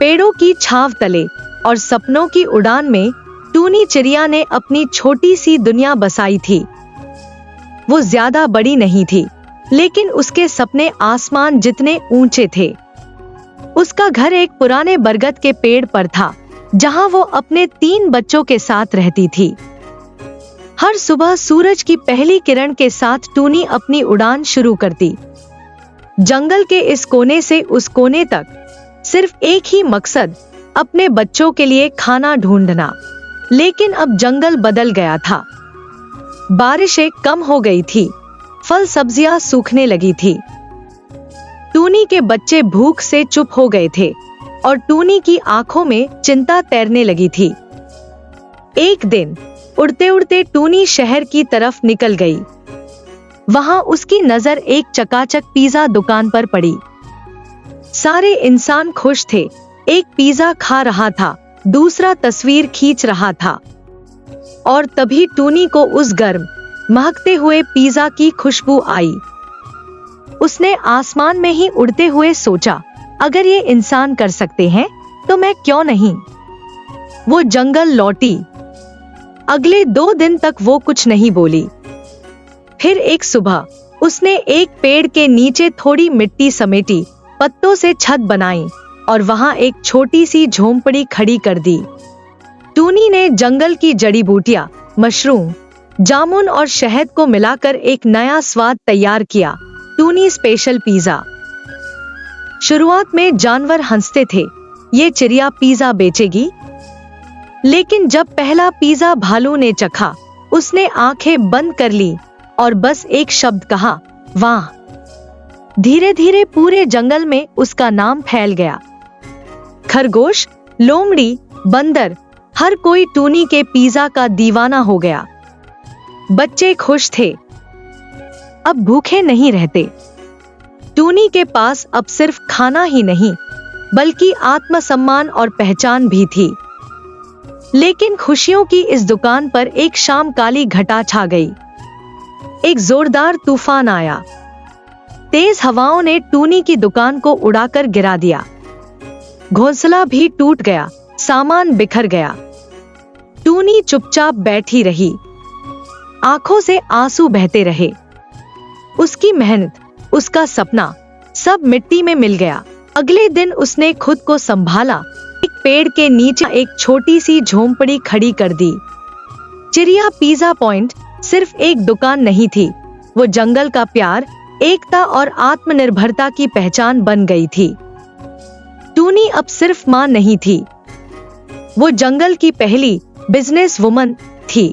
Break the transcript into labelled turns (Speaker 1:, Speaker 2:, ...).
Speaker 1: पेड़ों की छांव तले और सपनों की उड़ान में टूनी चिड़िया ने अपनी छोटी सी दुनिया बसाई थी। वो ज्यादा बड़ी नहीं थी, लेकिन उसके सपने आसमान जितने ऊंचे थे। उसका घर एक पुराने बरगद के पेड़ पर था, जहां वो अपने 3 बच्चों के साथ रहती थी। हर सुबह सूरज की पहली किरण के साथ टूनी अपनी उड़ान शुरू करती। जंगल के इस कोने से उस कोने तक सिर्फ एक ही मकसद, अपने बच्चों के लिए खाना ढूंढना। लेकिन अब जंगल बदल गया था। बारिशें कम हो गई थी, फल सब्जियां सूखने लगी थी। टूनी के बच्चे भूख से चुप हो गए थे और टूनी की आंखों में चिंता तैरने लगी थी। एक दिन उड़ते उड़ते टूनी शहर की तरफ निकल गई। वहां उसकी नजर एक चकाचक पिज्जा दुकान पर पड़ी। सारे इंसान खुश थे। एक पिज्जा खा रहा था, दूसरा तस्वीर खींच रहा था। और तभी टूनी को उस गर्म महकते हुए पिज्जा की खुशबू आई। उसने आसमान में ही उड़ते हुए सोचा, अगर ये इंसान कर सकते हैं तो मैं क्यों नहीं। वो जंगल लौटी। अगले 2 दिन तक वो कुछ नहीं बोली। फिर एक सुबह उसने एक पेड़ के नीचे थोड़ी मिट्टी समेटी, पत्तों से छत बनाई और वहां एक छोटी सी झोंपड़ी खड़ी कर दी। टूनी ने जंगल की जड़ी बूटियां, मशरूम, जामुन और शहद को मिलाकर एक नया स्वाद तैयार किया, टूनी स्पेशल पिज्जा। शुरुआत में जानवर हंसते थे, ये चिड़िया पिज्जा बेचेगी। लेकिन जब पहला पिज्जा भालू ने चखा, उसने आंखें बंद कर ली और बस एक शब्द कहा, वाह। धीरे धीरे पूरे जंगल में उसका नाम फैल गया। खरगोश, लोमड़ी, बंदर, हर कोई टूनी के पिज्जा का दीवाना हो गया। बच्चे खुश थे, अब भूखे नहीं रहते। टूनी के पास अब सिर्फ खाना ही नहीं, बल्कि आत्मसम्मान और पहचान भी थी। लेकिन खुशियों की इस दुकान पर एक शाम काली घटा छा गई। एक जोरदार तूफान आया। तेज हवाओं ने टूनी की दुकान को उड़ाकर गिरा दिया। घोंसला भी टूट गया, सामान बिखर गया। टूनी चुपचाप बैठी रही, आंखों से आंसू बहते रहे। उसकी मेहनत, उसका सपना, सब मिट्टी में मिल गया। अगले दिन उसने खुद को संभाला, एक पेड़ के नीचे एक छोटी सी झोंपड़ी खड़ी कर दी। चिड़िया पिज्जा पॉइंट सिर्फ एक दुकान नहीं थी, वो जंगल का प्यार, एकता और आत्मनिर्भरता की पहचान बन गई थी। टूनी अब सिर्फ मां नहीं थी, वो जंगल की पहली बिजनेस वुमन थी।